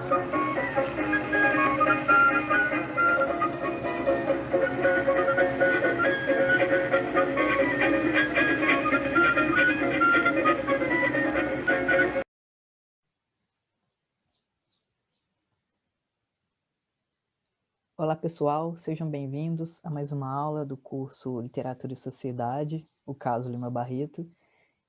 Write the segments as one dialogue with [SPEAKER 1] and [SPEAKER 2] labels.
[SPEAKER 1] Olá pessoal, sejam bem-vindos a mais uma aula do curso Literatura e Sociedade, o caso Lima Barreto.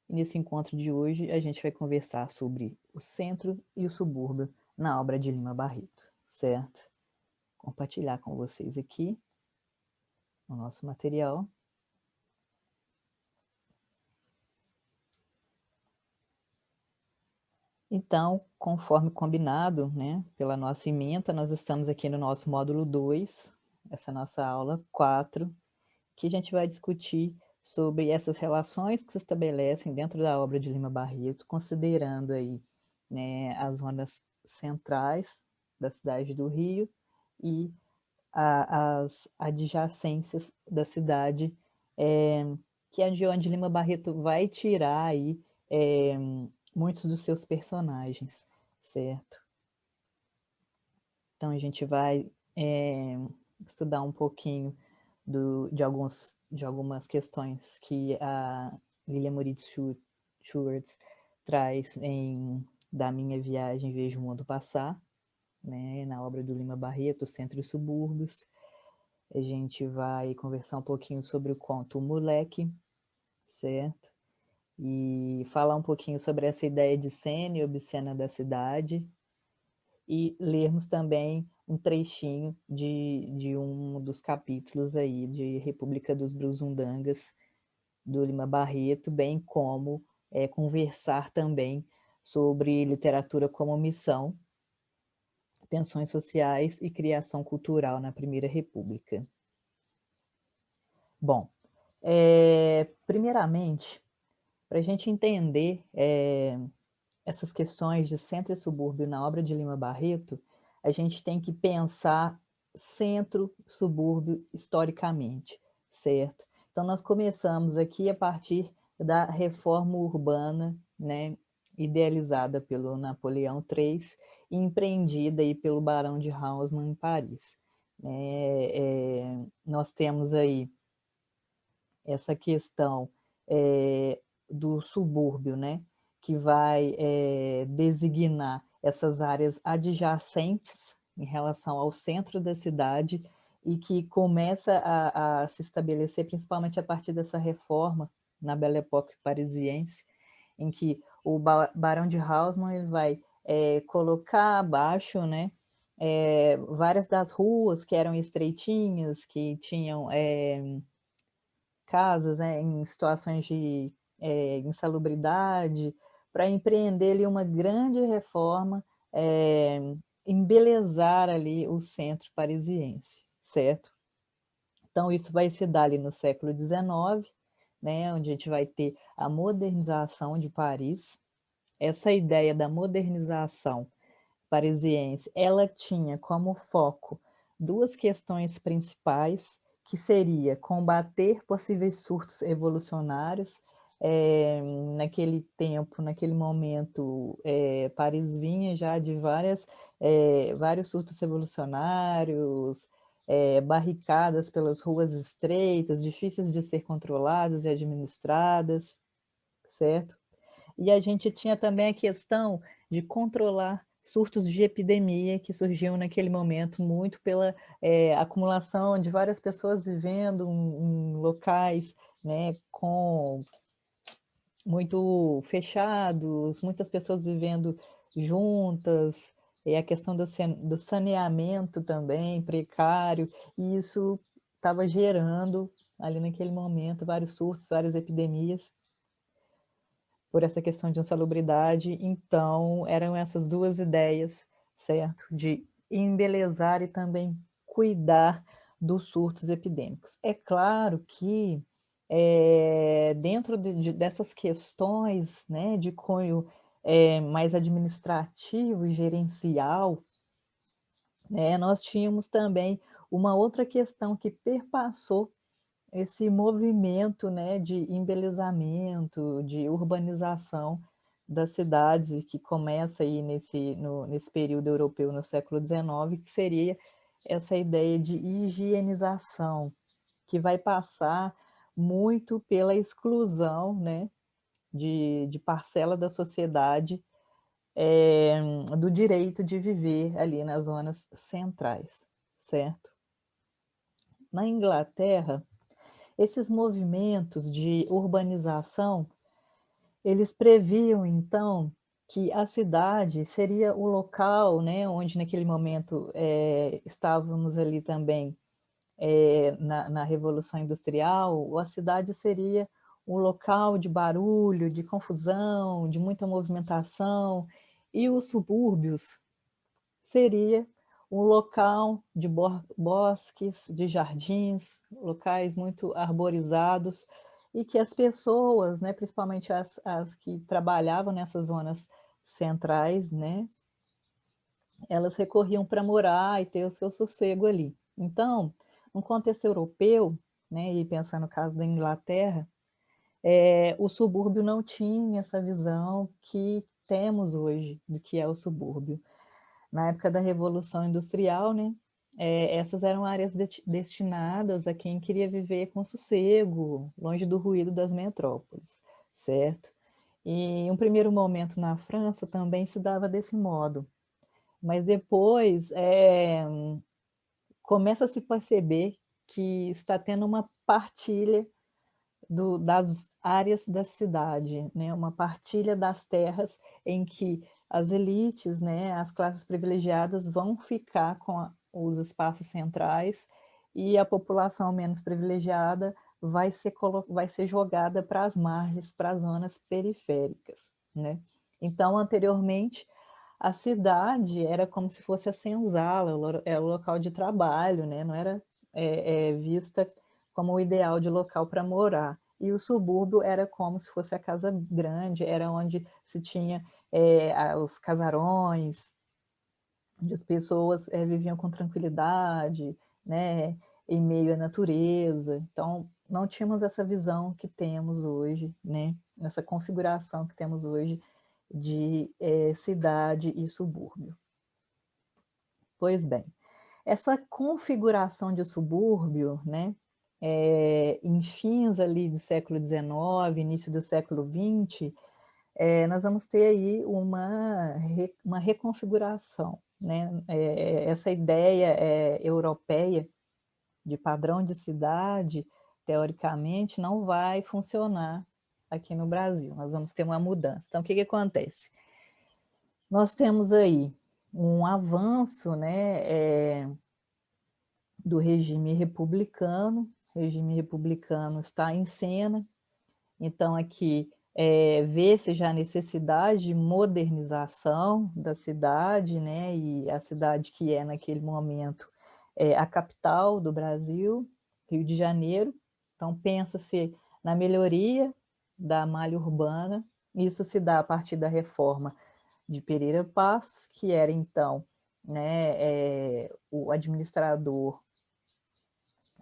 [SPEAKER 1] E nesse encontro de hoje a gente vai conversar sobre o centro e o subúrbio na obra de Lima Barreto, certo? Compartilhar com vocês aqui o nosso material. Então, conforme combinado, né, pela nossa ementa, nós estamos aqui no nosso módulo 2, essa nossa aula 4, que a gente vai discutir sobre essas relações que se estabelecem dentro da obra de Lima Barreto, considerando aí, né, as zonas centrais da cidade do Rio e as adjacências da cidade, que é de onde Lima Barreto vai tirar aí muitos dos seus personagens, certo? Então a gente vai estudar um pouquinho de algumas questões que a Lilia Moritz Schwartz traz Da Minha Viagem Vejo o Mundo Passar, né, na obra do Lima Barreto, Centro e Subúrbios. A gente vai conversar um pouquinho sobre o conto O Moleque, certo? E falar um pouquinho sobre essa ideia de cena e obscena da cidade, e lermos também um trechinho de um dos capítulos aí de República dos Brusundangas, do Lima Barreto, bem como conversar também sobre literatura como missão, tensões sociais e criação cultural na Primeira República. Bom, primeiramente, para a gente entender essas questões de centro e subúrbio na obra de Lima Barreto, a gente tem que pensar centro, subúrbio historicamente, certo? Então, nós começamos aqui a partir da reforma urbana, né, idealizada pelo Napoleão III e empreendida aí pelo Barão de Haussmann em Paris. Nós temos aí essa questão do subúrbio, né, que vai designar essas áreas adjacentes em relação ao centro da cidade e que começa a se estabelecer principalmente a partir dessa reforma na Belle Époque parisiense, em que o Barão de Haussmann ele vai colocar abaixo, né, várias das ruas que eram estreitinhas, que tinham casas, né, em situações de insalubridade, para empreender ali uma grande reforma, embelezar ali o centro parisiense, certo? Então, isso vai se dar ali no século XIX, né, onde a gente vai ter a modernização de Paris. Essa ideia da modernização parisiense, ela tinha como foco duas questões principais, que seria combater possíveis surtos evolucionários. Naquele tempo, naquele momento, Paris vinha já de vários surtos revolucionários, barricadas pelas ruas estreitas, difíceis de ser controladas e administradas, certo? E a gente tinha também a questão de controlar surtos de epidemia que surgiam naquele momento muito pela acumulação de várias pessoas vivendo em locais, né, com muito fechados, muitas pessoas vivendo juntas, e a questão do saneamento também precário, e isso estava gerando ali naquele momento vários surtos, várias epidemias por essa questão de insalubridade. Então, eram essas duas ideias, certo? De embelezar e também cuidar dos surtos epidêmicos. É claro que, dentro dessas questões, né, de cunho mais administrativo e gerencial, né, nós tínhamos também uma outra questão que perpassou esse movimento, né, de embelezamento, de urbanização das cidades e que começa aí nesse período europeu no século XIX, que seria essa ideia de higienização, que vai passar muito pela exclusão, né, de parcela da sociedade do direito de viver ali nas zonas centrais, certo? Na Inglaterra, esses movimentos de urbanização, eles previam, então, que a cidade seria o local, né, onde naquele momento estávamos ali também na Revolução Industrial, a cidade seria um local de barulho, de confusão, de muita movimentação, e os subúrbios seria um local de bosques, de jardins, locais muito arborizados, e que as pessoas, né, principalmente as que trabalhavam nessas zonas centrais, né, elas recorriam para morar e ter o seu sossego ali. Então, no contexto europeu, né, e pensando no caso da Inglaterra, o subúrbio não tinha essa visão que temos hoje do que é o subúrbio. Na época da Revolução Industrial, né, essas eram áreas destinadas a quem queria viver com sossego, longe do ruído das metrópoles, certo? E em um primeiro momento na França também se dava desse modo, mas depois começa a se perceber que está tendo uma partilha das áreas da cidade, né? Uma partilha das terras em que as elites, né, as classes privilegiadas vão ficar com os espaços centrais e a população menos privilegiada vai ser jogada para as margens, para as zonas periféricas, né? Então, anteriormente, a cidade era como se fosse a senzala, era o local de trabalho, né? Não era vista como o ideal de local para morar. E o subúrbio era como se fosse a casa grande, era onde se tinha os casarões, onde as pessoas viviam com tranquilidade, né, em meio à natureza. Então, não tínhamos essa visão que temos hoje, né, essa configuração que temos hoje de cidade e subúrbio. Pois bem, essa configuração de subúrbio, né, em fins ali do século XIX, início do século XX, nós vamos ter aí uma reconfiguração, né? Essa ideia europeia de padrão de cidade, teoricamente, não vai funcionar aqui no Brasil. Nós vamos ter uma mudança. Então, o que acontece? Nós temos aí um avanço, né, do regime republicano. O regime republicano está em cena, então aqui vê-se já a necessidade de modernização da cidade, né, e a cidade que é naquele momento a capital do Brasil, Rio de Janeiro. Então pensa-se na melhoria da malha urbana, isso se dá a partir da reforma de Pereira Passos, que era então, né, o administrador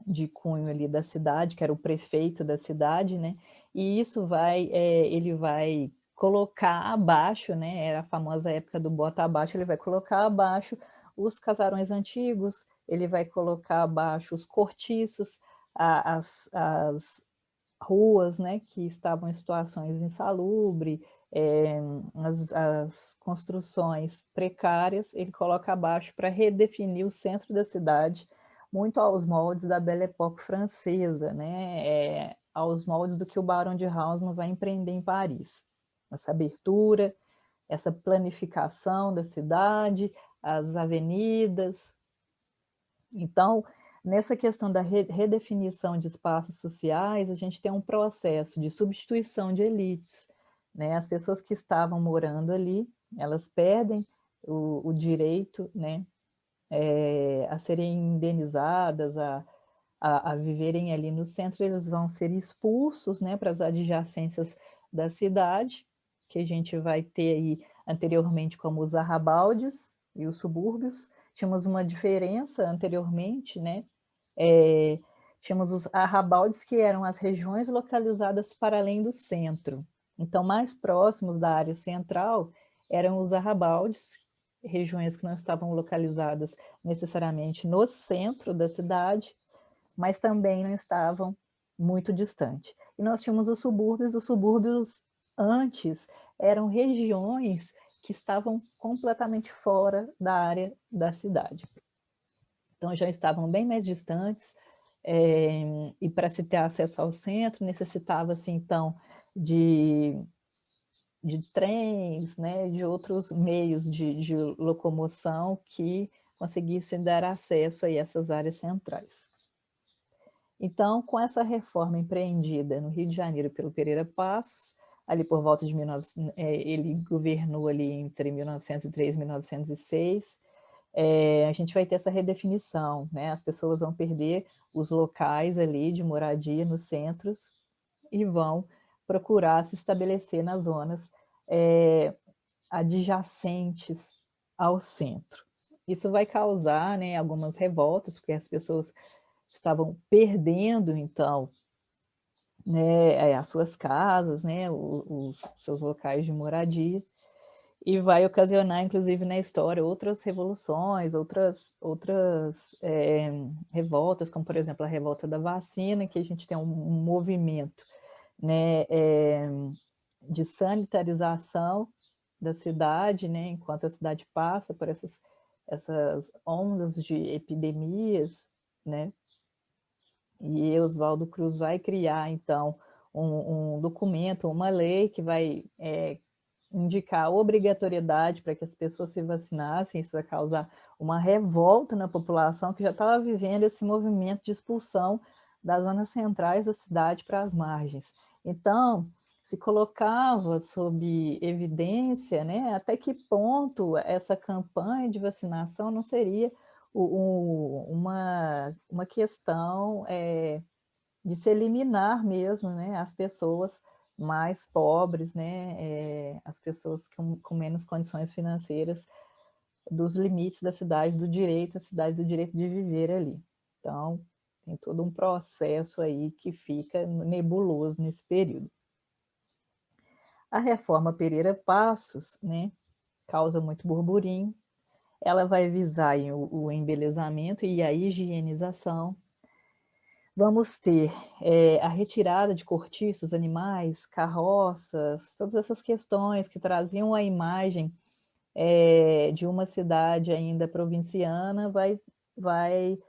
[SPEAKER 1] de cunho ali da cidade, que era o prefeito da cidade, né? E isso ele vai colocar abaixo, né? Era a famosa época do bota abaixo, ele vai colocar abaixo os casarões antigos, ele vai colocar abaixo os cortiços, as ruas, né, que estavam em situações insalubres, as construções precárias, ele coloca abaixo para redefinir o centro da cidade, muito aos moldes da Belle Époque francesa, né, aos moldes do que o Barão de Haussmann vai empreender em Paris. Essa abertura, essa planificação da cidade, as avenidas. Então, nessa questão da redefinição de espaços sociais, a gente tem um processo de substituição de elites, né? As pessoas que estavam morando ali, elas perdem o direito, né, a serem indenizadas, a viverem ali no centro, eles vão ser expulsos, né, para as adjacências da cidade, que a gente vai ter aí anteriormente como os arrabaldes e os subúrbios. Tínhamos uma diferença anteriormente, né? Tínhamos os arrabaldes, que eram as regiões localizadas para além do centro, Então, mais próximos da área central eram os arrabaldes, regiões que não estavam localizadas necessariamente no centro da cidade, mas também não estavam muito distante. E nós tínhamos os subúrbios antes eram regiões que estavam completamente fora da área da cidade. Então já estavam bem mais distantes, e para se ter acesso ao centro necessitava-se então de trens, né, de outros meios de locomoção que conseguissem dar acesso a essas áreas centrais. Então, com essa reforma empreendida no Rio de Janeiro pelo Pereira Passos, ali por volta de 1900, ele governou ali entre 1903 e 1906, a gente vai ter essa redefinição, né? As pessoas vão perder os locais ali de moradia nos centros e vão procurar se estabelecer nas zonas adjacentes ao centro. Isso vai causar, né, algumas revoltas, porque as pessoas estavam perdendo, então, né, as suas casas, né, os seus locais de moradia, e vai ocasionar, inclusive, na história, outras revoluções, outras revoltas, como, por exemplo, a revolta da vacina, que a gente tem um movimento, né, de sanitarização da cidade, né, enquanto a cidade passa por essas ondas de epidemias, né, e Oswaldo Cruz vai criar, então, um documento, uma lei que vai indicar a obrigatoriedade para que as pessoas se vacinassem. Isso vai causar uma revolta na população que já estava vivendo esse movimento de expulsão das zonas centrais da cidade para as margens. Então, se colocava sob evidência, né, até que ponto essa campanha de vacinação não seria uma questão de se eliminar mesmo, né, as pessoas mais pobres, né, as pessoas com menos condições financeiras, dos limites da cidade, do direito, a cidade do direito de viver ali. Então, tem todo um processo aí que fica nebuloso nesse período. A reforma Pereira Passos, né, causa muito burburinho. Ela vai visar o embelezamento e a higienização. Vamos ter a retirada de cortiços, animais, carroças, todas essas questões que traziam a imagem de uma cidade ainda provinciana vai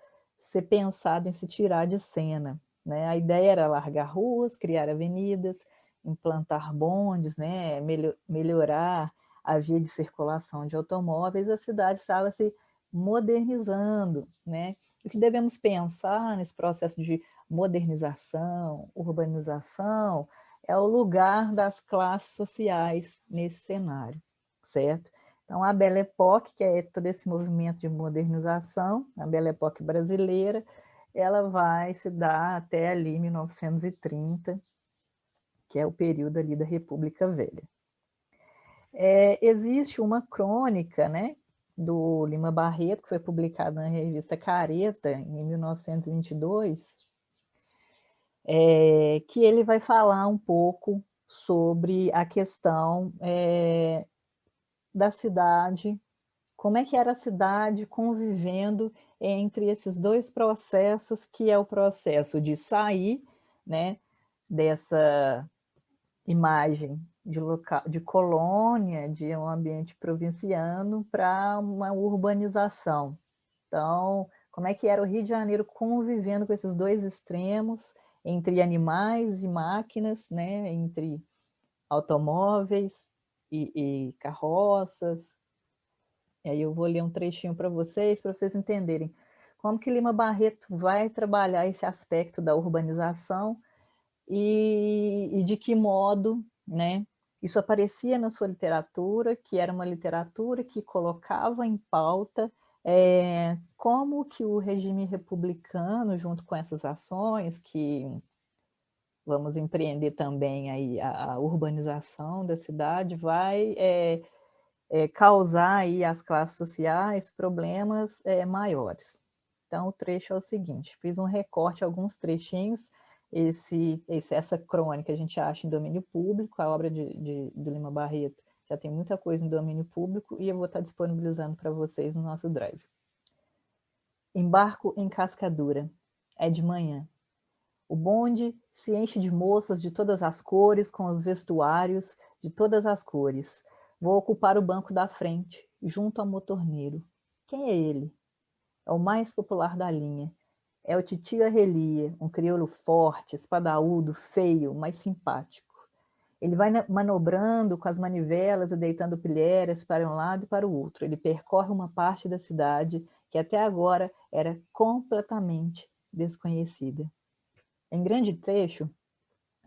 [SPEAKER 1] ser pensado em se tirar de cena, né? A ideia era largar ruas, criar avenidas, implantar bondes, né? Melhorar a via de circulação de automóveis. A cidade estava se modernizando, né? O que devemos pensar nesse processo de modernização, urbanização, é o lugar das classes sociais nesse cenário, certo? Então, a Belle Époque, que é todo esse movimento de modernização, a Belle Époque brasileira, ela vai se dar até ali 1930, que é o período ali da República Velha. Existe uma crônica, né, do Lima Barreto, que foi publicada na revista Careta, em 1922, que ele vai falar um pouco sobre a questão da cidade, como é que era a cidade convivendo entre esses dois processos, que é o processo de sair, né, dessa imagem de colônia, de um ambiente provinciano, para uma urbanização. Então, como é que era o Rio de Janeiro convivendo com esses dois extremos, entre animais e máquinas, né, entre automóveis e carroças. E aí eu vou ler um trechinho para vocês entenderem como que Lima Barreto vai trabalhar esse aspecto da urbanização e de que modo, né, isso aparecia na sua literatura, que era uma literatura que colocava em pauta como que o regime republicano, junto com essas ações que vamos empreender também aí a urbanização da cidade, vai causar aí às classes sociais problemas maiores. Então, o trecho é o seguinte: fiz um recorte, alguns trechinhos essa crônica a gente acha em domínio público, a obra do Lima Barreto já tem muita coisa em domínio público e eu vou estar disponibilizando para vocês no nosso drive. Embarco em Cascadura. É de manhã. O bonde se enche de moças de todas as cores, com os vestuários de todas as cores. Vou ocupar o banco da frente, junto ao motorneiro. Quem é ele? É o mais popular da linha. É o titio Arrelia, um crioulo forte, espadaúdo, feio, mas simpático. Ele vai manobrando com as manivelas e deitando pilhérias para um lado e para o outro. Ele percorre uma parte da cidade que até agora era completamente desconhecida. Em grande trecho,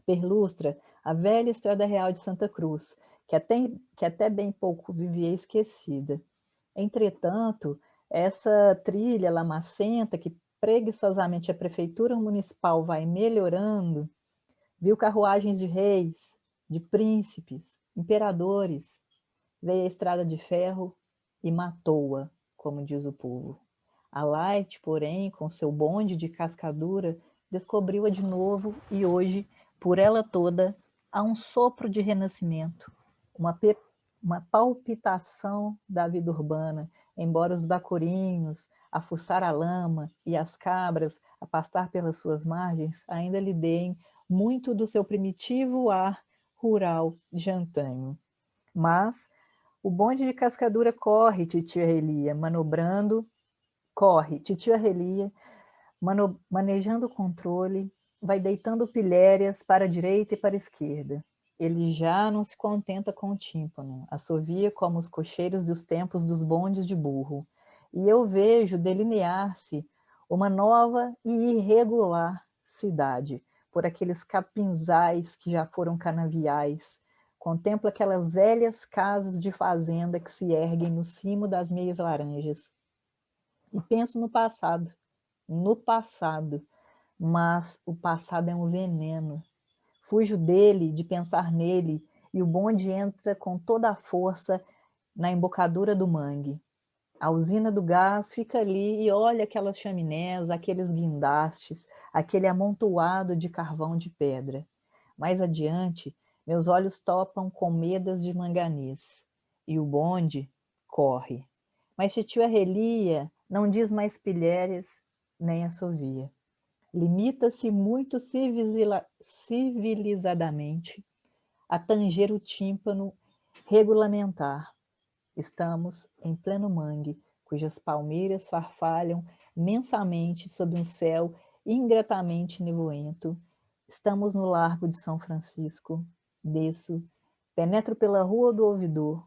[SPEAKER 1] perlustra a velha Estrada Real de Santa Cruz, que até bem pouco vivia esquecida. Entretanto, essa trilha lamacenta que preguiçosamente a prefeitura municipal vai melhorando, viu carruagens de reis, de príncipes, imperadores, veio a estrada de ferro e matou-a, como diz o povo. A Light, porém, com seu bonde de cascadura, descobriu-a de novo e hoje, por ela toda, há um sopro de renascimento, uma palpitação da vida urbana, embora os bacurinhos, a fuçar a lama e as cabras a pastar pelas suas margens ainda lhe deem muito do seu primitivo ar rural de antanho. Mas o bonde de cascadura corre, titia Relia, manobrando, corre, titia Relia, manejando o controle, vai deitando pilhérias para a direita e para a esquerda. Ele já não se contenta com o tímpano, assovia como os cocheiros dos tempos dos bondes de burro. E eu vejo delinear-se uma nova e irregular cidade, por aqueles capinzais que já foram canaviais. Contemplo aquelas velhas casas de fazenda que se erguem no cimo das meias laranjas. E penso no passado, mas o passado é um veneno. Fujo dele, de pensar nele, e o bonde entra com toda a força na embocadura do mangue. A usina do gás fica ali e olha aquelas chaminés, aqueles guindastes, aquele amontoado de carvão de pedra. Mais adiante, meus olhos topam com medas de manganês, e o bonde corre. Mas titio Arrelia não diz mais pilhérias nem assovia. Limita-se muito civilizadamente a tanger o tímpano regulamentar. Estamos em pleno mangue, cujas palmeiras farfalham mensamente sob um céu ingratamente nevoento. Estamos no Largo de São Francisco. Desço, penetro pela Rua do Ouvidor,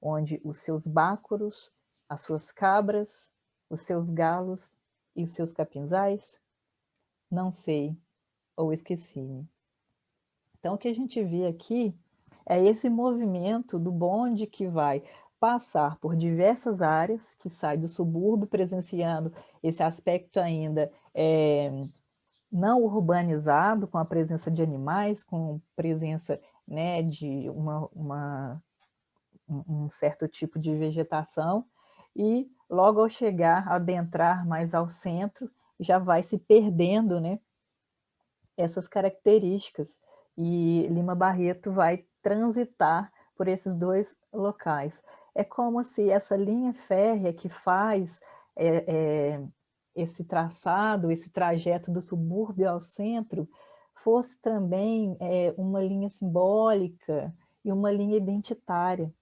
[SPEAKER 1] onde os seus bácoros, as suas cabras, os seus galos e os seus capinzais? Não sei, ou esqueci-me. Então, o que a gente vê aqui é esse movimento do bonde que vai passar por diversas áreas, que sai do subúrbio, presenciando esse aspecto ainda não urbanizado, com a presença de animais, com presença, né, de um certo tipo de vegetação, e logo ao chegar, adentrar mais ao centro, já vai se perdendo, né, essas características, e Lima Barreto vai transitar por esses dois locais. É como se essa linha férrea que faz esse traçado, esse trajeto do subúrbio ao centro, fosse também uma linha simbólica e uma linha identitária,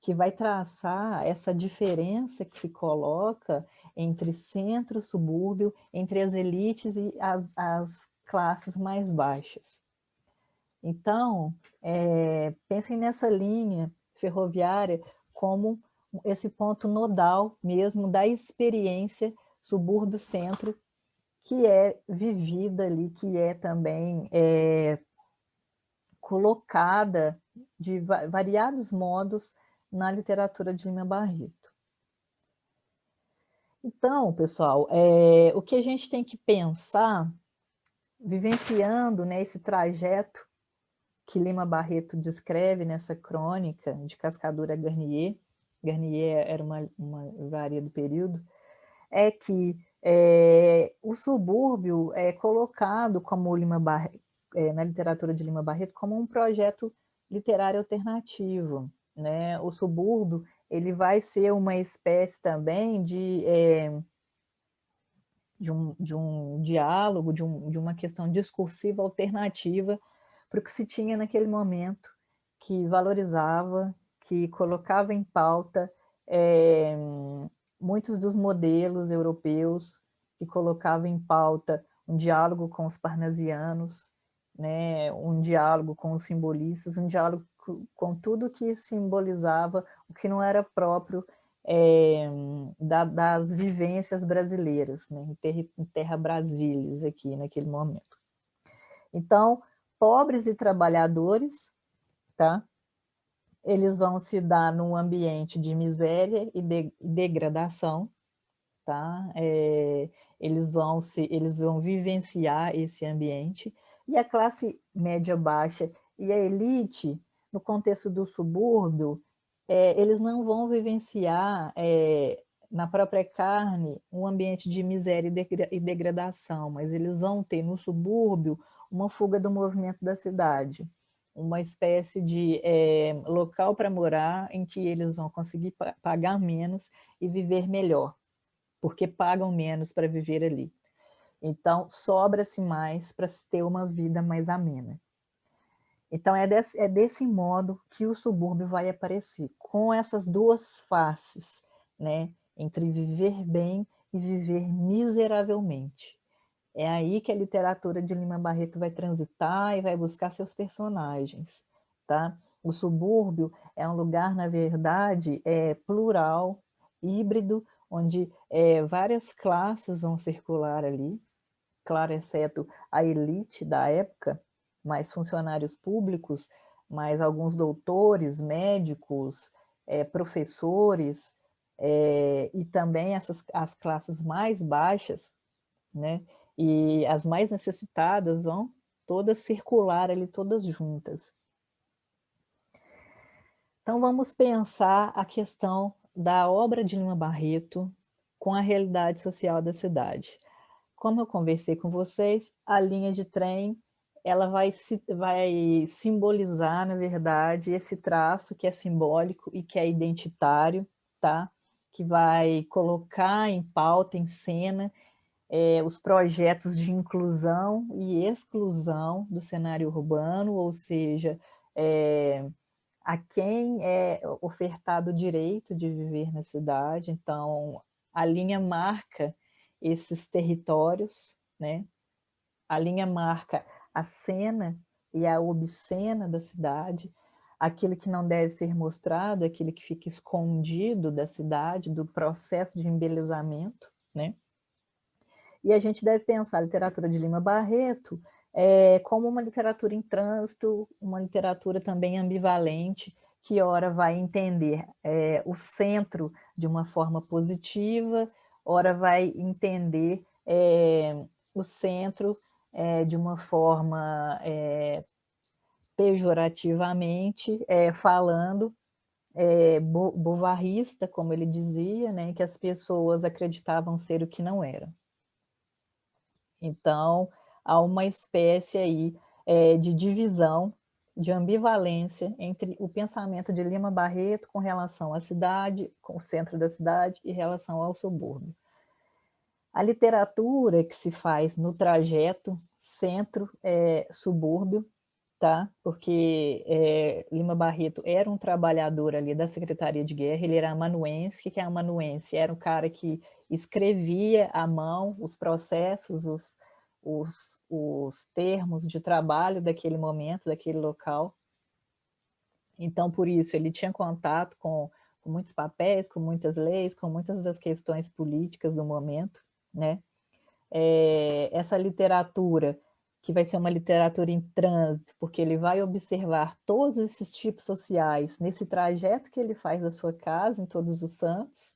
[SPEAKER 1] que vai traçar essa diferença que se coloca entre centro e subúrbio, entre as elites e as classes mais baixas. Então, pensem nessa linha ferroviária como esse ponto nodal mesmo da experiência subúrbio-centro, que é vivida ali, que é também colocada de variados modos na literatura de Lima Barreto. Então, pessoal, o que a gente tem que pensar, vivenciando, né, esse trajeto que Lima Barreto descreve nessa crônica de Cascadura Garnier, Garnier era uma varia do período, é que O subúrbio é colocado como na literatura de Lima Barreto como um projeto literário alternativo, né? O subúrbio ele vai ser uma espécie também de um diálogo, de uma questão discursiva alternativa para o que se tinha naquele momento, que valorizava, que colocava em pauta é, muitos dos modelos europeus, que colocava em pauta um diálogo com os parnasianos, né, um diálogo com os simbolistas, um diálogo com tudo que simbolizava o que não era próprio das vivências brasileiras, né, em terra Brasília, aqui naquele momento. Então, pobres e trabalhadores, tá? Eles vão se dar num ambiente de miséria e degradação, tá? Eles vão vivenciar esse ambiente, e a classe média baixa e a elite, no contexto do subúrbio, eles não vão vivenciar na própria carne um ambiente de miséria e degradação, mas eles vão ter no subúrbio uma fuga do movimento da cidade, uma espécie de local para morar em que eles vão conseguir pagar menos e viver melhor, porque pagam menos para viver ali. Então, sobra-se mais para se ter uma vida mais amena. Então, é desse modo que o subúrbio vai aparecer, com essas duas faces, né? Entre viver bem e viver miseravelmente. É aí que a literatura de Lima Barreto vai transitar e vai buscar seus personagens, tá? O subúrbio é um lugar, na verdade, plural, híbrido, onde várias classes vão circular ali, claro, exceto a elite da época, mais funcionários públicos, mais alguns doutores, médicos, professores, e também as classes mais baixas, né? E as mais necessitadas vão todas circular ali, todas juntas. Então vamos pensar a questão da obra de Lima Barreto com a realidade social da cidade. Como eu conversei com vocês, a linha de trem ela vai simbolizar, na verdade, esse traço que é simbólico e que é identitário, tá? Que vai colocar em pauta, em cena, os projetos de inclusão e exclusão do cenário urbano, ou seja, a quem é ofertado o direito de viver na cidade. Então, a linha marca esses territórios, né? A linha marca a cena e a obscena da cidade, aquele que não deve ser mostrado, aquele que fica escondido da cidade, do processo de embelezamento, né? E a gente deve pensar a literatura de Lima Barreto como uma literatura em trânsito, uma literatura também ambivalente, que ora vai entender o centro de uma forma positiva, ora vai entender o centro de uma forma pejorativamente, falando bovarrista, como ele dizia, né, que as pessoas acreditavam ser o que não eram. Então, há uma espécie aí de divisão, de ambivalência entre o pensamento de Lima Barreto com relação à cidade, com o centro da cidade, e relação ao subúrbio. A literatura que se faz no trajeto centro-subúrbio, tá? Porque Lima Barreto era um trabalhador ali da Secretaria de Guerra, ele era amanuense. O que é amanuense? Era um cara que escrevia à mão os processos, os termos de trabalho daquele momento, daquele local. Então, por isso, ele tinha contato com muitos papéis, com muitas leis, com muitas das questões políticas do momento, né? Essa literatura, que vai ser uma literatura em trânsito, porque ele vai observar todos esses tipos sociais nesse trajeto que ele faz da sua casa, em Todos os Santos,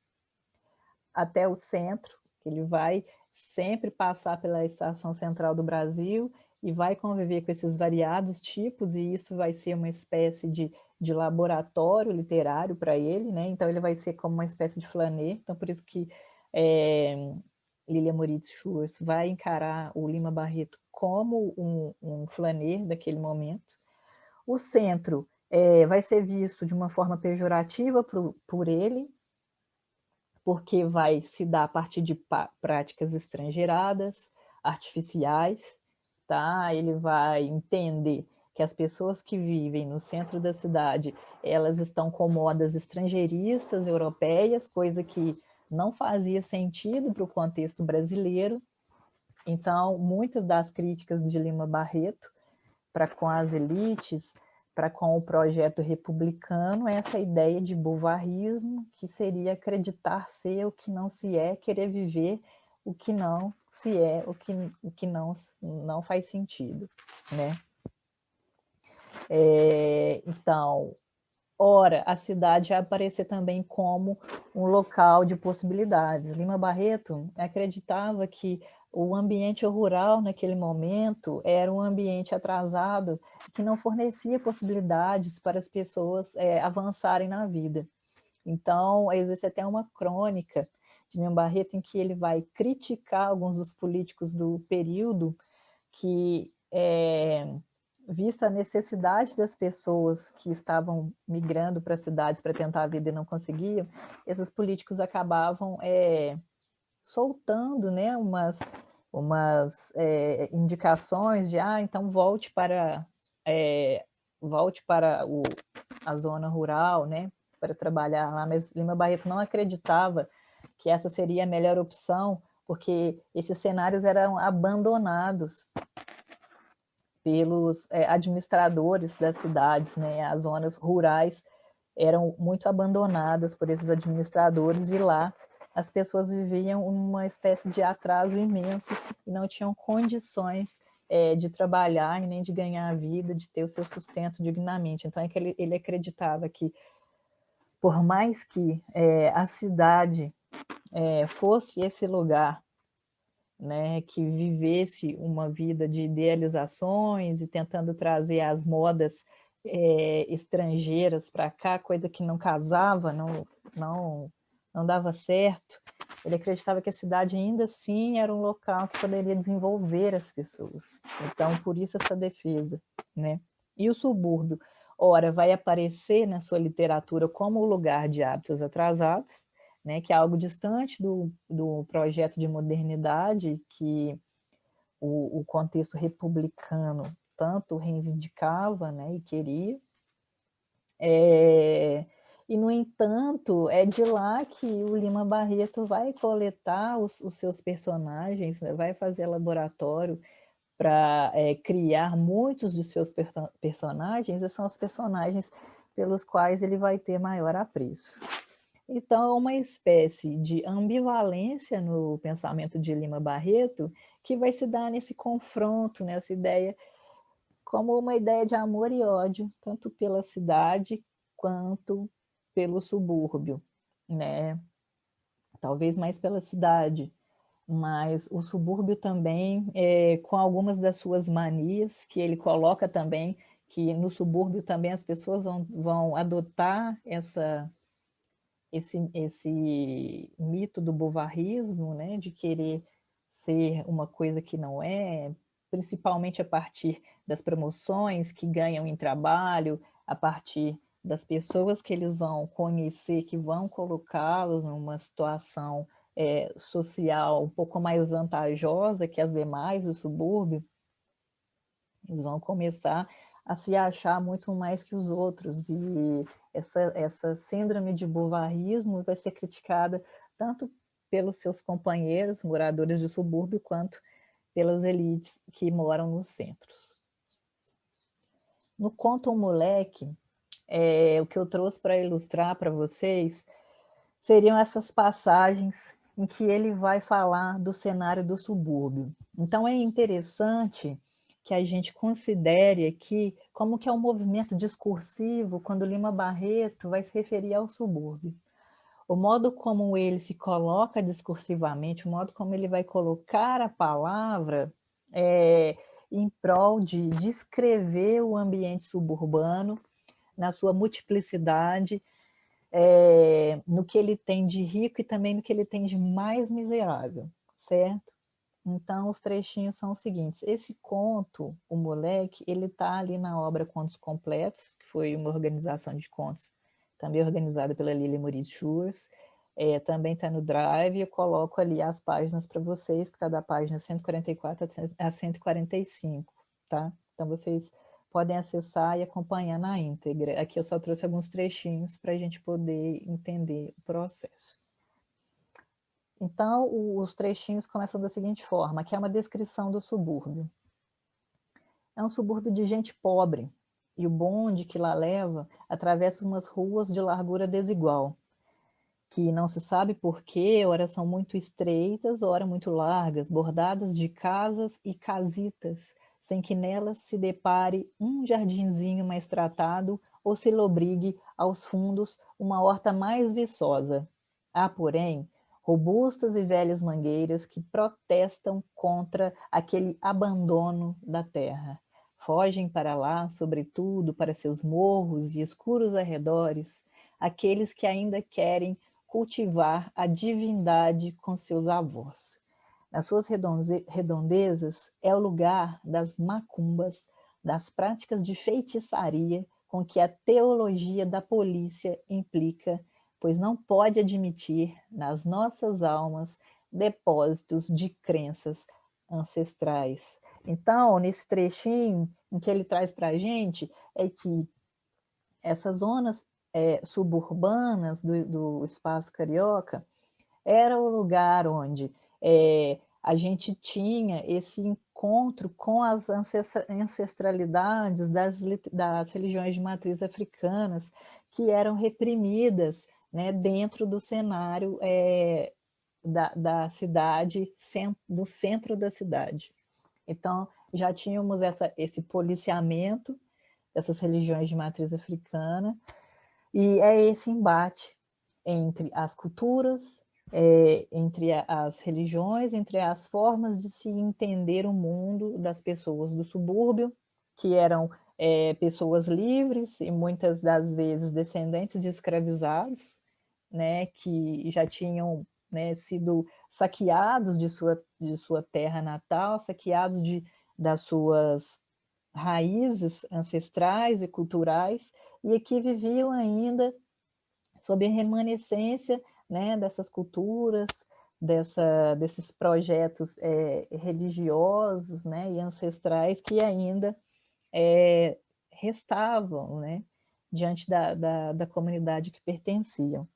[SPEAKER 1] até o centro, que ele vai sempre passar pela Estação Central do Brasil e vai conviver com esses variados tipos, e isso vai ser uma espécie de laboratório literário para ele, né? Então ele vai ser como uma espécie de flanê, então por isso que Lilia Moritz Schwartz vai encarar o Lima Barreto como um flaner daquele momento. O centro vai ser visto de uma forma pejorativa por ele, porque vai se dar a partir de práticas estrangeiradas, artificiais, tá? Ele vai entender que as pessoas que vivem no centro da cidade, elas estão com modas estrangeiristas, europeias, coisa que não fazia sentido para o contexto brasileiro. Então, muitas das críticas de Lima Barreto para com as elites, para com o projeto republicano, essa ideia de bovarismo, que seria acreditar ser o que não se é, querer viver o que não se é, o que não faz sentido, né? Então, ora, a cidade vai aparecer também como um local de possibilidades. Lima Barreto acreditava que o ambiente rural naquele momento era um ambiente atrasado que não fornecia possibilidades para as pessoas avançarem na vida. Então, existe até uma crônica de Lima Barreto em que ele vai criticar alguns dos políticos do período que vista a necessidade das pessoas que estavam migrando para cidades para tentar a vida e não conseguiam, esses políticos acabavam soltando, né, umas indicações de, então volte para a zona rural, né, para trabalhar lá, mas Lima Barreto não acreditava que essa seria a melhor opção, porque esses cenários eram abandonados pelos administradores das cidades, né? As zonas rurais eram muito abandonadas por esses administradores e lá as pessoas viviam uma espécie de atraso imenso e não tinham condições de trabalhar e nem de ganhar a vida, de ter o seu sustento dignamente. Então, ele acreditava que, por mais que a cidade fosse esse lugar, né, que vivesse uma vida de idealizações e tentando trazer as modas estrangeiras para cá, coisa que não casava, não dava certo. Ele acreditava que a cidade ainda assim era um local que poderia desenvolver as pessoas. Então, por isso essa defesa, né? E o subúrbio, ora, vai aparecer na sua literatura como o lugar de hábitos atrasados, né, que é algo distante do projeto de modernidade que o contexto republicano tanto reivindicava, né, e queria. E, no entanto, é de lá que o Lima Barreto vai coletar os seus personagens, né, vai fazer laboratório para criar muitos dos seus personagens, e são os personagens pelos quais ele vai ter maior apreço. Então, é uma espécie de ambivalência no pensamento de Lima Barreto que vai se dar nesse confronto, nessa ideia, como uma ideia de amor e ódio, tanto pela cidade quanto pelo subúrbio, né? Talvez mais pela cidade, mas o subúrbio também, com algumas das suas manias, que ele coloca também, que no subúrbio também as pessoas vão adotar esse mito do bovarismo, né, de querer ser uma coisa que não é, principalmente a partir das promoções que ganham em trabalho, a partir das pessoas que eles vão conhecer, que vão colocá-los numa situação social um pouco mais vantajosa que as demais do subúrbio. Eles vão começar a se achar muito mais que os outros, e essa síndrome de bovarismo vai ser criticada tanto pelos seus companheiros, moradores do subúrbio, quanto pelas elites que moram nos centros. No Conta um Moleque, o que eu trouxe para ilustrar para vocês seriam essas passagens em que ele vai falar do cenário do subúrbio. Então, é interessante que a gente considere aqui como que é um movimento discursivo quando Lima Barreto vai se referir ao subúrbio. O modo como ele se coloca discursivamente, o modo como ele vai colocar a palavra em prol de descrever o ambiente suburbano na sua multiplicidade, no que ele tem de rico e também no que ele tem de mais miserável, certo? Então, os trechinhos são os seguintes. Esse conto, O Moleque, ele está ali na obra Contos Completos, que foi uma organização de contos também organizada pela Lili Maurice Schurz. Também está no Drive, eu coloco ali as páginas para vocês, que está da página 144 a 145, tá? Então, vocês podem acessar e acompanhar na íntegra. Aqui eu só trouxe alguns trechinhos para a gente poder entender o processo. Então, os trechinhos começam da seguinte forma, que é uma descrição do subúrbio. É um subúrbio de gente pobre, e o bonde que lá leva atravessa umas ruas de largura desigual, que não se sabe por quê, ora são muito estreitas, ora muito largas, bordadas de casas e casitas, sem que nelas se depare um jardinzinho mais tratado ou se lobrigue aos fundos uma horta mais viçosa. Há, porém, robustas e velhas mangueiras que protestam contra aquele abandono da terra. Fogem para lá, sobretudo para seus morros e escuros arredores, aqueles que ainda querem cultivar a divindade com seus avós. Nas suas redondezas é o lugar das macumbas, das práticas de feitiçaria com que a teologia da polícia implica, pois não pode admitir nas nossas almas depósitos de crenças ancestrais. Então, nesse trechinho, o que ele traz para a gente é que essas zonas suburbanas do espaço carioca era o lugar onde a gente tinha esse encontro com as ancestralidades das religiões de matriz africanas que eram reprimidas, né, dentro do cenário da cidade, do centro da cidade. Então, já tínhamos esse policiamento dessas religiões de matriz africana, e é esse embate entre as culturas, entre as religiões, entre as formas de se entender o mundo das pessoas do subúrbio, que eram pessoas livres e muitas das vezes descendentes de escravizados, né, que já tinham, né, sido saqueados de sua terra natal, saqueados das suas raízes ancestrais e culturais, e que viviam ainda sob a remanescência, né, dessas culturas, desses projetos religiosos, né, e ancestrais que ainda restavam, né, diante da comunidade que pertenciam.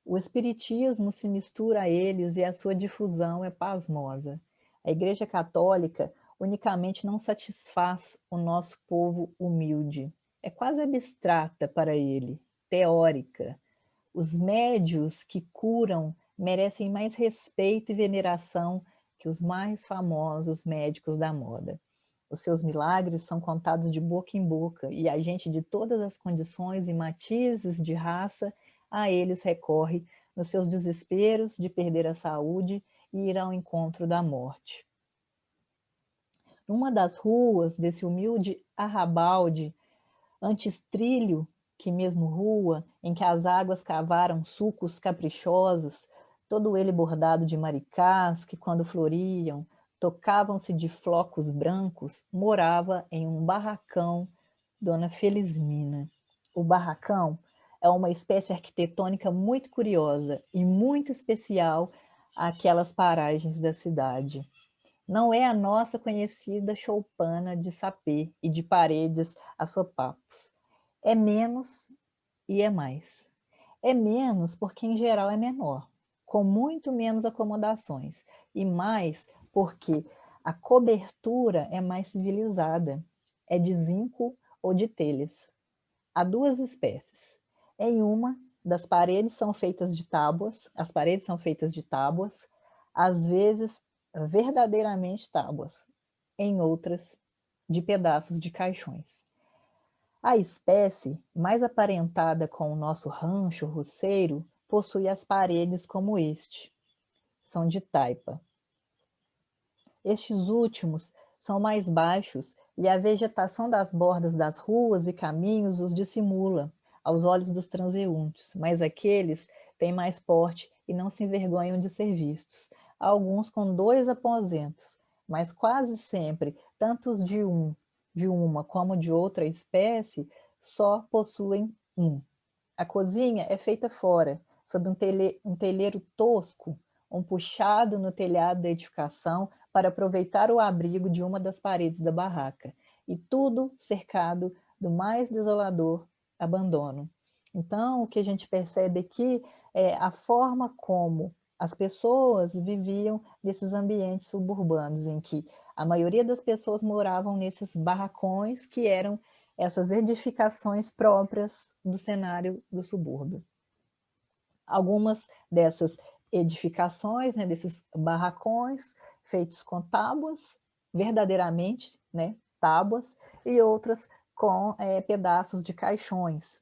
[SPEAKER 1] O espiritismo se mistura a eles e a sua difusão é pasmosa. A Igreja Católica unicamente não satisfaz o nosso povo humilde. É quase abstrata para ele, teórica. Os médios que curam merecem mais respeito e veneração que os mais famosos médicos da moda. Os seus milagres são contados de boca em boca e a gente de todas as condições e matizes de raça a eles recorre nos seus desesperos de perder a saúde e ir ao encontro da morte. Numa das ruas desse humilde arrabalde, antes trilho que mesmo rua, em que as águas cavaram sulcos caprichosos, todo ele bordado de maricás que, quando floriam, tocavam-se de flocos brancos, morava em um barracão Dona Felizmina. O barracão é uma espécie arquitetônica muito curiosa e muito especial àquelas paragens da cidade. Não é a nossa conhecida choupana de sapê e de paredes a sopapos. É menos e é mais. É menos porque, em geral, é menor, com muito menos acomodações, e mais porque a cobertura é mais civilizada, é de zinco ou de telhas. Há duas espécies. Em uma, das paredes são feitas de tábuas, as paredes são feitas de tábuas, às vezes verdadeiramente tábuas, em outras, de pedaços de caixões. A espécie, mais aparentada com o nosso rancho roceiro, possui as paredes como este. São de taipa. Estes últimos são mais baixos e a vegetação das bordas das ruas e caminhos os dissimula aos olhos dos transeuntes, mas aqueles têm mais porte e não se envergonham de ser vistos. Alguns com 2 aposentos, mas quase sempre, tanto os de uma como de outra espécie, só possuem um. A cozinha é feita fora, sob um telheiro tosco, um puxado no telhado da edificação para aproveitar o abrigo de uma das paredes da barraca, e tudo cercado do mais desolador abandono. Então, o que a gente percebe aqui é a forma como as pessoas viviam nesses ambientes suburbanos, em que a maioria das pessoas moravam nesses barracões que eram essas edificações próprias do cenário do subúrbio. Algumas dessas edificações, né, desses barracões, feitos com tábuas, verdadeiramente, né, tábuas, e outras com pedaços de caixões.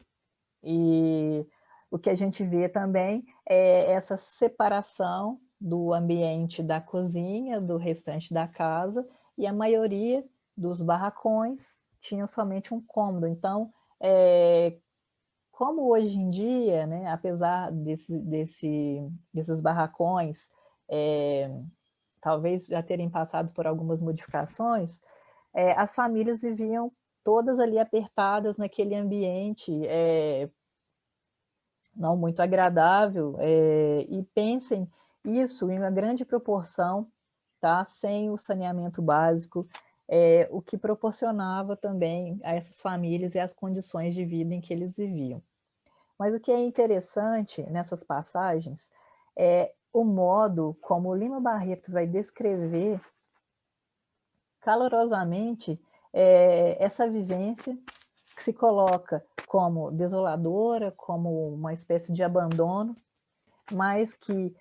[SPEAKER 1] E o que a gente vê também é essa separação do ambiente da cozinha, do restante da casa, e a maioria dos barracões tinham somente um cômodo. Então, como hoje em dia, né, apesar desses barracões, talvez já terem passado por algumas modificações, as famílias viviam todas ali apertadas naquele ambiente, não muito agradável, e pensem isso em uma grande proporção, tá? Sem o saneamento básico, o que proporcionava também a essas famílias e as condições de vida em que eles viviam. Mas o que é interessante nessas passagens é o modo como o Lima Barreto vai descrever calorosamente essa vivência que se coloca como desoladora, como uma espécie de abandono, mas que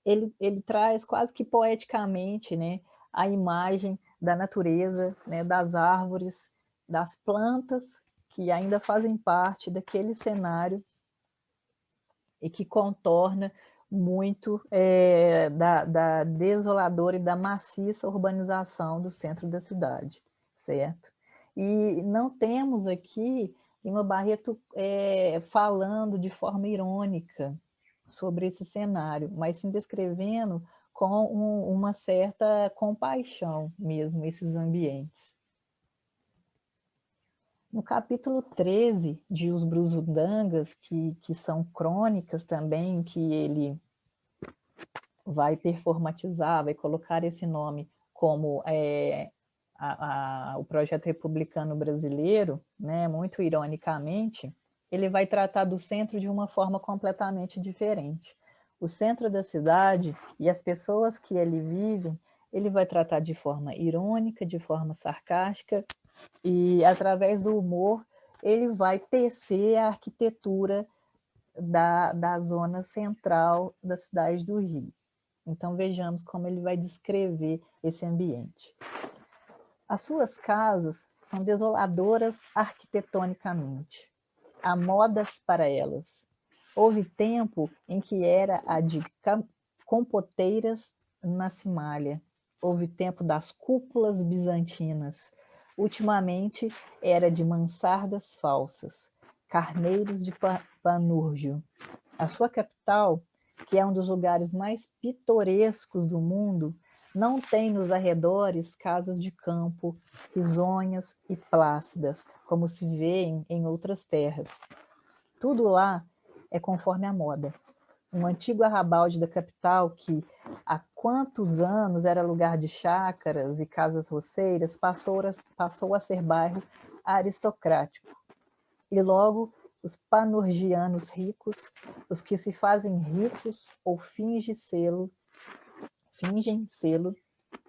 [SPEAKER 1] ele traz quase que poeticamente, né, a imagem da natureza, né, das árvores, das plantas que ainda fazem parte daquele cenário e que contorna muito da desoladora e da maciça urbanização do centro da cidade, certo? E não temos aqui Lima Barreto falando de forma irônica sobre esse cenário, mas sim descrevendo com uma certa compaixão mesmo esses ambientes. No capítulo 13 de Os Brusundangas, que são crônicas também, que ele vai performatizar, vai colocar esse nome como o projeto republicano brasileiro, né, muito ironicamente, ele vai tratar do centro de uma forma completamente diferente. O centro da cidade e as pessoas que ali vivem, ele vai tratar de forma irônica, de forma sarcástica, e através do humor ele vai tecer a arquitetura da zona central da cidade do Rio. Então vejamos como ele vai descrever esse ambiente. As suas casas são desoladoras arquitetonicamente. Há modas para elas. Houve tempo em que era a de compoteiras na Cimalha. Houve tempo das cúpulas bizantinas. Ultimamente era de mansardas falsas, carneiros de Panúrgio. A sua capital, que é um dos lugares mais pitorescos do mundo, não tem nos arredores casas de campo, risonhas e plácidas, como se vê em outras terras. Tudo lá é conforme a moda. Um antigo arrabalde da capital que, há quantos anos era lugar de chácaras e casas roceiras, passou a ser bairro aristocrático. E logo os panurgianos ricos, os que se fazem ricos ou fingem sê-lo,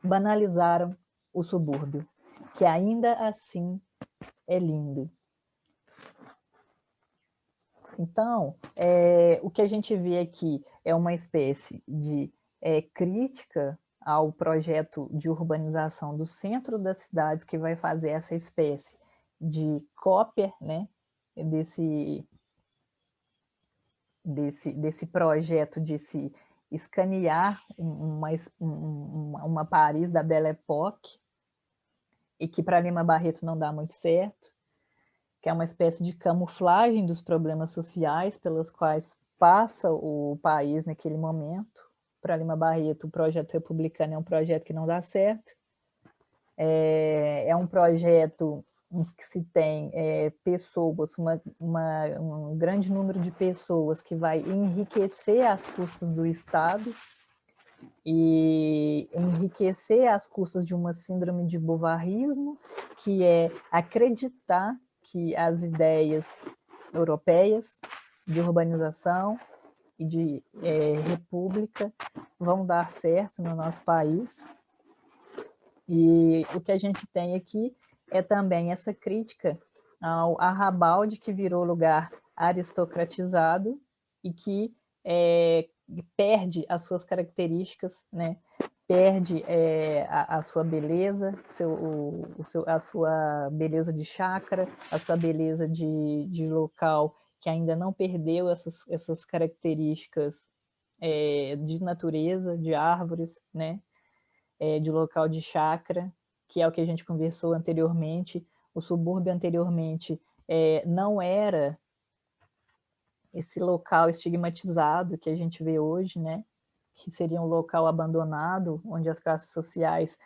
[SPEAKER 1] banalizaram o subúrbio, que ainda assim é lindo. Então, o que a gente vê aqui é uma espécie de crítica ao projeto de urbanização do centro das cidades, que vai fazer essa espécie de cópia, né, desse projeto de se escanear uma Paris da Belle Époque, e que para Lima Barreto não dá muito certo, que é uma espécie de camuflagem dos problemas sociais pelos quais passa o país naquele momento. Para Lima Barreto, o projeto republicano é um projeto que não dá certo, é um projeto em que se tem pessoas, um grande número de pessoas que vai enriquecer às custas do Estado e enriquecer às custas de uma síndrome de bovarismo, que é acreditar que as ideias europeias de urbanização e de república vão dar certo no nosso país. E o que a gente tem aqui é também essa crítica ao arrabalde que virou lugar aristocratizado e que perde as suas características, né? Perde a sua beleza, a sua beleza de chácara, a sua beleza de local que ainda não perdeu essas características de natureza, de árvores, né? De local de chácara, que é o que a gente conversou anteriormente. O subúrbio anteriormente não era esse local estigmatizado que a gente vê hoje, né? Que seria um local abandonado, onde as classes sociais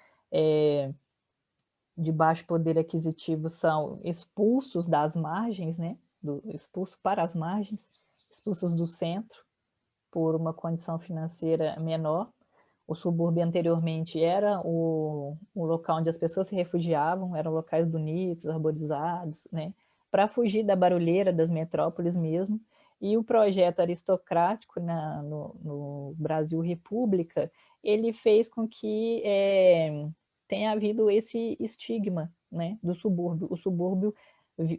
[SPEAKER 1] de baixo poder aquisitivo são expulsos das margens, né? Expulsos para as margens, expulsos do centro, por uma condição financeira menor. O subúrbio anteriormente era o local onde as pessoas se refugiavam, eram locais bonitos, arborizados, né? Para fugir da barulheira das metrópoles mesmo. E o projeto aristocrático no Brasil República, ele fez com que tenha havido esse estigma, né, do subúrbio. O subúrbio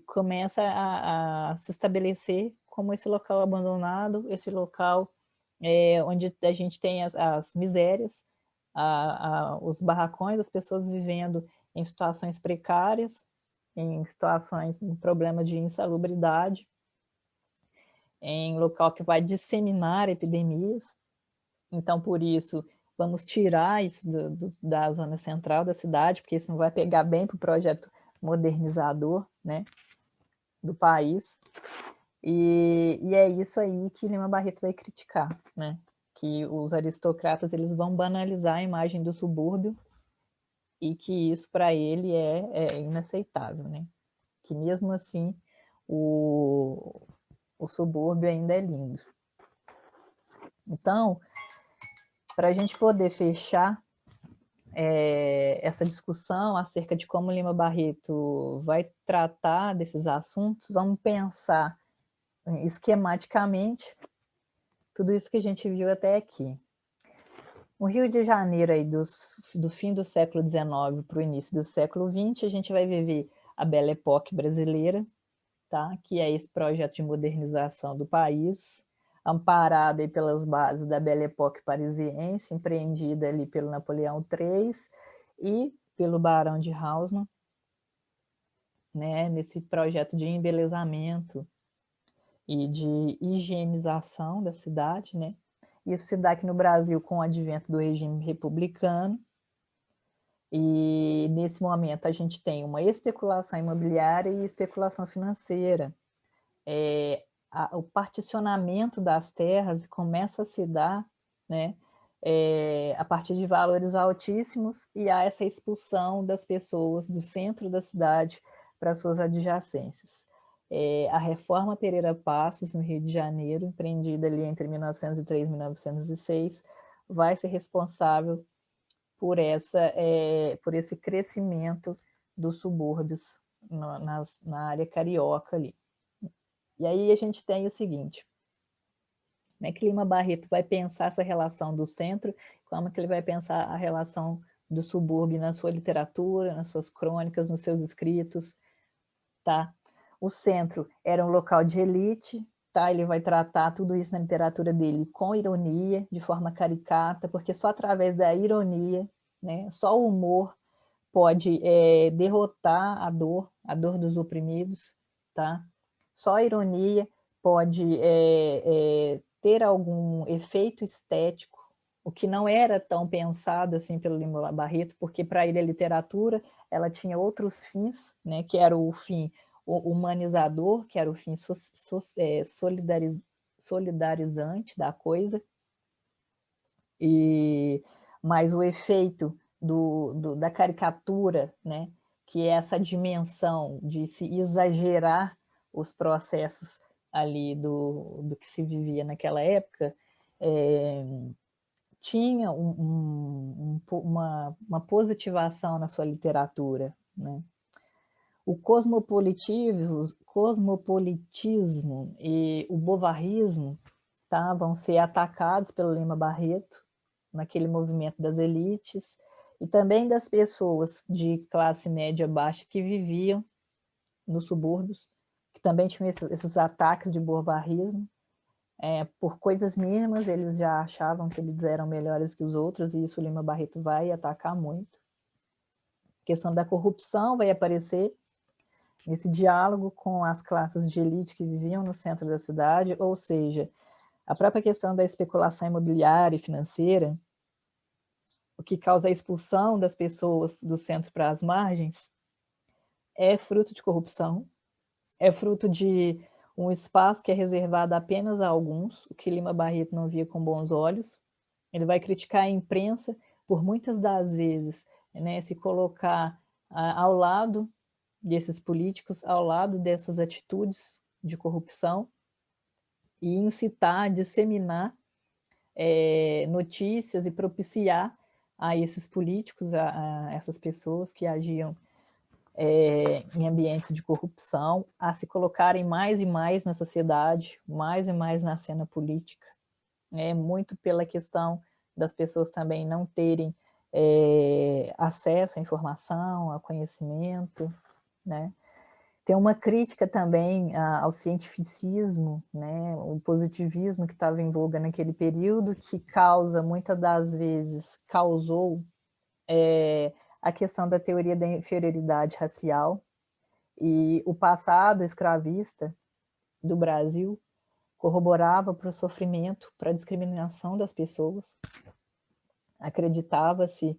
[SPEAKER 1] começa a se estabelecer como esse local abandonado, esse local onde a gente tem as misérias, os barracões, as pessoas vivendo em situações precárias, em situações, em problemas de insalubridade, em local que vai disseminar epidemias. Então, por isso, vamos tirar isso da zona central da cidade, porque isso não vai pegar bem para o projeto modernizador, né, do país. E é isso aí que Lima Barreto vai criticar, né? Que os aristocratas eles vão banalizar a imagem do subúrbio e que isso para ele é inaceitável, né? Que mesmo assim o subúrbio ainda é lindo. Então, para a gente poder fechar essa discussão acerca de como Lima Barreto vai tratar desses assuntos, vamos pensar esquematicamente tudo isso que a gente viu até aqui. No Rio de Janeiro, aí, do fim do século XIX para o início do século XX, a gente vai viver a Belle Époque brasileira, tá? Que é esse projeto de modernização do país, amparado aí pelas bases da Belle Époque parisiense, empreendida ali pelo Napoleão III e pelo Barão de Haussmann, né? Nesse projeto de embelezamento e de higienização da cidade, né? Isso se dá aqui no Brasil com o advento do regime republicano, e nesse momento a gente tem uma especulação imobiliária e especulação financeira. O particionamento das terras começa a se dar, né, a partir de valores altíssimos, e há essa expulsão das pessoas do centro da cidade para suas adjacências. A reforma Pereira Passos, no Rio de Janeiro, empreendida ali entre 1903 e 1906, vai ser responsável por esse crescimento dos subúrbios na área carioca ali. E aí a gente tem o seguinte, como é que Lima Barreto vai pensar essa relação do centro, como é que ele vai pensar a relação do subúrbio na sua literatura, nas suas crônicas, nos seus escritos, tá? O centro era um local de elite, tá? Ele vai tratar tudo isso na literatura dele com ironia, de forma caricata, porque só através da ironia, né, só o humor pode derrotar a dor dos oprimidos, tá? Só a ironia pode ter algum efeito estético, o que não era tão pensado assim pelo Lima Barreto, porque para ele a literatura ela tinha outros fins, né, que era o fim humanizador, que era o fim solidarizante da coisa, mas o efeito da caricatura, né, que é essa dimensão de se exagerar os processos ali do que se vivia naquela época, tinha uma positivação na sua literatura, né? O cosmopolitismo e o bovarismo, tá, vão ser atacados pelo Lima Barreto, naquele movimento das elites, e também das pessoas de classe média baixa que viviam nos subúrbios, que também tinham esses ataques de bovarismo. Por coisas mínimas, eles já achavam que eles eram melhores que os outros, e isso o Lima Barreto vai atacar muito. A questão da corrupção vai aparecer nesse diálogo com as classes de elite que viviam no centro da cidade, ou seja, a própria questão da especulação imobiliária e financeira, o que causa a expulsão das pessoas do centro para as margens, é fruto de corrupção, é fruto de um espaço que é reservado apenas a alguns, o que Lima Barreto não via com bons olhos. Ele vai criticar a imprensa por muitas das vezes, né, se colocar ao lado desses políticos, ao lado dessas atitudes de corrupção, e incitar, disseminar notícias e propiciar a esses políticos, a essas pessoas que agiam em ambientes de corrupção, a se colocarem mais e mais na sociedade, mais e mais na cena política, muito pela questão das pessoas também não terem acesso à informação, ao conhecimento, né? Tem uma crítica também ao cientificismo, né, o positivismo que estava em voga naquele período, que causa, muitas das vezes, causou a questão da teoria da inferioridade racial, e o passado escravista do Brasil corroborava para o sofrimento, para a discriminação das pessoas. Acreditava-se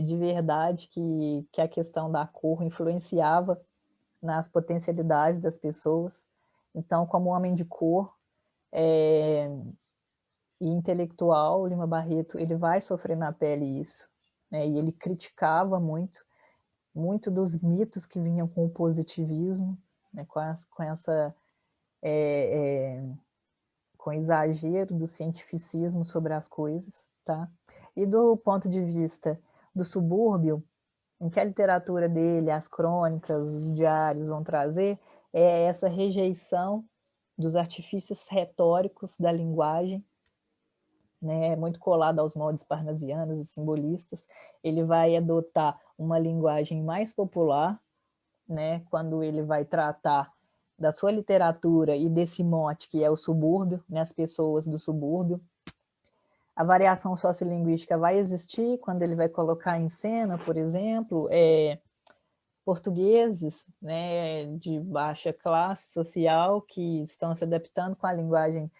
[SPEAKER 1] de verdade que a questão da cor influenciava nas potencialidades das pessoas. Então, como homem de cor e intelectual, Lima Barreto, ele vai sofrer na pele isso, né? E ele criticava muito dos mitos que vinham com o positivismo, né? Com exagero do cientificismo sobre as coisas, tá? E do ponto de vista do subúrbio, em que a literatura dele, as crônicas, os diários vão trazer, é essa rejeição dos artifícios retóricos da linguagem, né, muito colado aos moldes parnasianos e simbolistas. Ele vai adotar uma linguagem mais popular, né, quando ele vai tratar da sua literatura e desse mote que é o subúrbio, né, as pessoas do subúrbio. A variação sociolinguística vai existir quando ele vai colocar em cena, por exemplo, portugueses, né, de baixa classe social que estão se adaptando com a linguagem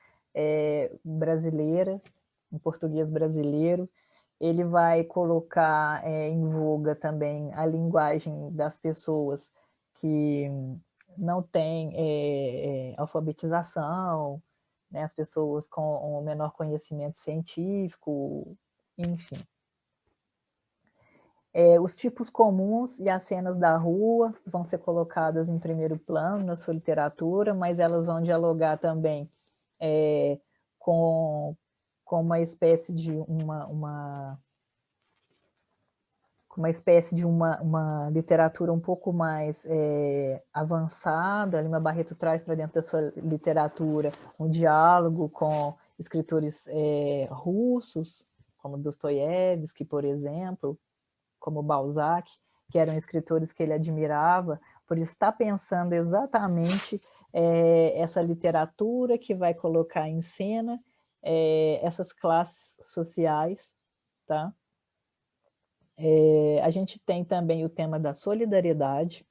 [SPEAKER 1] brasileira, em português brasileiro. Ele vai colocar em voga também a linguagem das pessoas que não têm alfabetização, né, as pessoas com um menor conhecimento científico, enfim. Os tipos comuns e as cenas da rua vão ser colocadas em primeiro plano na sua literatura, mas elas vão dialogar também com uma espécie de uma literatura um pouco mais avançada. Lima Barreto traz para dentro da sua literatura um diálogo com escritores russos, como Dostoiévski, por exemplo, como Balzac, que eram escritores que ele admirava, por estar pensando exatamente essa literatura que vai colocar em cena essas classes sociais, tá? A gente tem também o tema da solidariedade,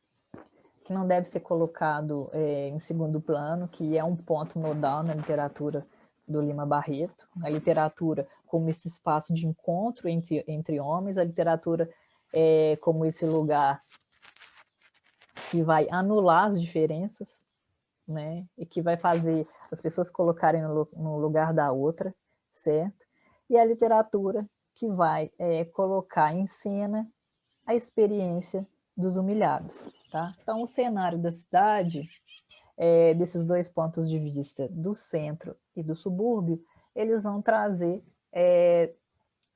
[SPEAKER 1] que não deve ser colocado em segundo plano, que é um ponto nodal na literatura do Lima Barreto, a literatura como esse espaço de encontro entre homens, a literatura como esse lugar que vai anular as diferenças, né? E que vai fazer as pessoas colocarem no lugar da outra, certo? E a literatura que vai colocar em cena a experiência dos humilhados, tá? Então, o cenário da cidade, desses dois pontos de vista, do centro e do subúrbio, eles vão trazer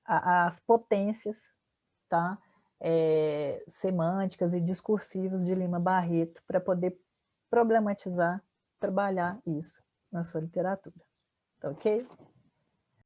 [SPEAKER 1] as potências, tá? Semânticas e discursivas de Lima Barreto para poder problematizar, trabalhar isso na sua literatura. Tá ok?